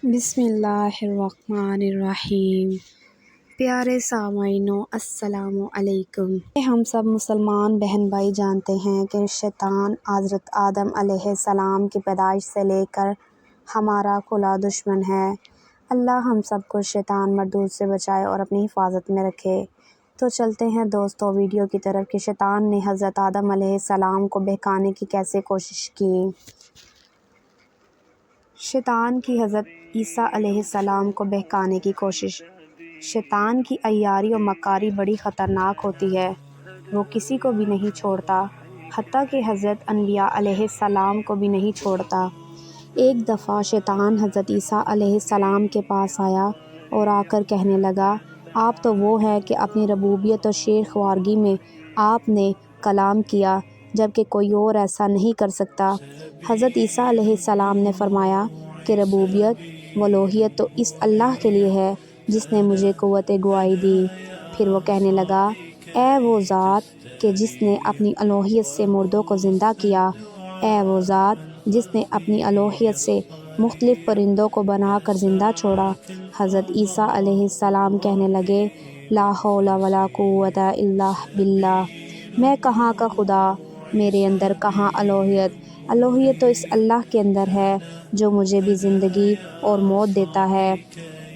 بسم اللہ الرحمن الرحیم۔ پیارے سامعینو السلام علیکم۔ ہم سب مسلمان بہن بھائی جانتے ہیں کہ شیطان حضرت آدم علیہ السلام کی پیدائش سے لے کر ہمارا کھلا دشمن ہے۔ اللہ ہم سب کو شیطان مردود سے بچائے اور اپنی حفاظت میں رکھے۔ تو چلتے ہیں دوستو ویڈیو کی طرف کہ شیطان نے حضرت آدم علیہ السلام کو بہکانے کی کیسے کوشش کی۔ شیطان کی حضرت عیسیٰ علیہ السلام کو بہکانے کی کوشش۔ شیطان کی عیاری و مکاری بڑی خطرناک ہوتی ہے۔ وہ کسی کو بھی نہیں چھوڑتا، حتیٰ کہ حضرت انبیاء علیہ السلام کو بھی نہیں چھوڑتا۔ ایک دفعہ شیطان حضرت عیسیٰ علیہ السلام کے پاس آیا اور آ کر کہنے لگا، آپ تو وہ ہے کہ اپنی ربوبیت و شیر خوارگی میں آپ نے کلام کیا، جبکہ کوئی اور ایسا نہیں کر سکتا۔ حضرت عیسیٰ علیہ السلام نے فرمایا کہ ربوبیت و الوہیت تو اس اللہ کے لیے ہے جس نے مجھے قوت گواہی دی۔ پھر وہ کہنے لگا، اے وہ ذات کہ جس نے اپنی الوہیت سے مردوں کو زندہ کیا، اے وہ ذات جس نے اپنی الوہیت سے مختلف پرندوں کو بنا کر زندہ چھوڑا۔ حضرت عیسیٰ علیہ السلام کہنے لگے، لا حول ولا قوت الا باللہ، میں کہاں کا خدا، میرے اندر کہاں الوہیت، الوہیت تو اس اللہ کے اندر ہے جو مجھے بھی زندگی اور موت دیتا ہے۔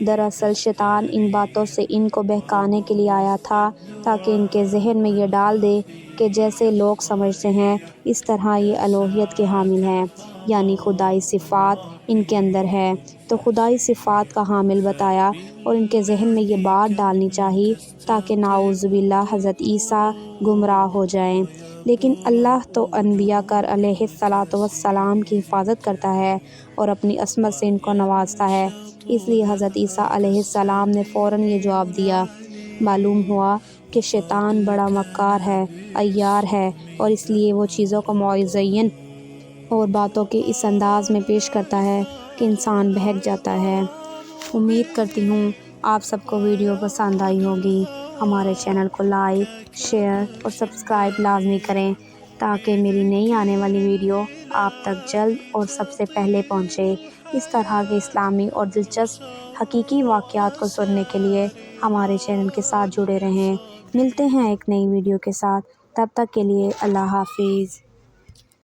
دراصل شیطان ان باتوں سے ان کو بہکانے کے لیے آیا تھا تاکہ ان کے ذہن میں یہ ڈال دے کہ جیسے لوگ سمجھتے ہیں اس طرح یہ الوہیت کے حامل ہیں، یعنی خدائی صفات ان کے اندر ہے، تو خدائی صفات کا حامل بتایا اور ان کے ذہن میں یہ بات ڈالنی چاہیے تاکہ نعوذ باللہ حضرت عیسیٰ گمراہ ہو جائیں۔ لیکن اللہ تو انبیاء علیہ السلام کی حفاظت کرتا ہے اور اپنی عصمت سے ان کو نوازتا ہے، اس لیے حضرت عیسیٰ علیہ السلام نے فوراً یہ جواب دیا۔ معلوم ہوا کہ شیطان بڑا مکار ہے، عیار ہے، اور اس لیے وہ چیزوں کو مزین اور باتوں کے اس انداز میں پیش کرتا ہے کہ انسان بہک جاتا ہے۔ امید کرتی ہوں آپ سب کو ویڈیو پسند آئی ہوگی۔ ہمارے چینل کو لائک، شیئر اور سبسکرائب لازمی کریں تاکہ میری نئی آنے والی ویڈیو آپ تک جلد اور سب سے پہلے پہنچے۔ اس طرح کے اسلامی اور دلچسپ حقیقی واقعات کو سننے کے لیے ہمارے چینل کے ساتھ جڑے رہیں۔ ملتے ہیں ایک نئی ویڈیو کے ساتھ، تب تک کے لیے اللہ حافظ۔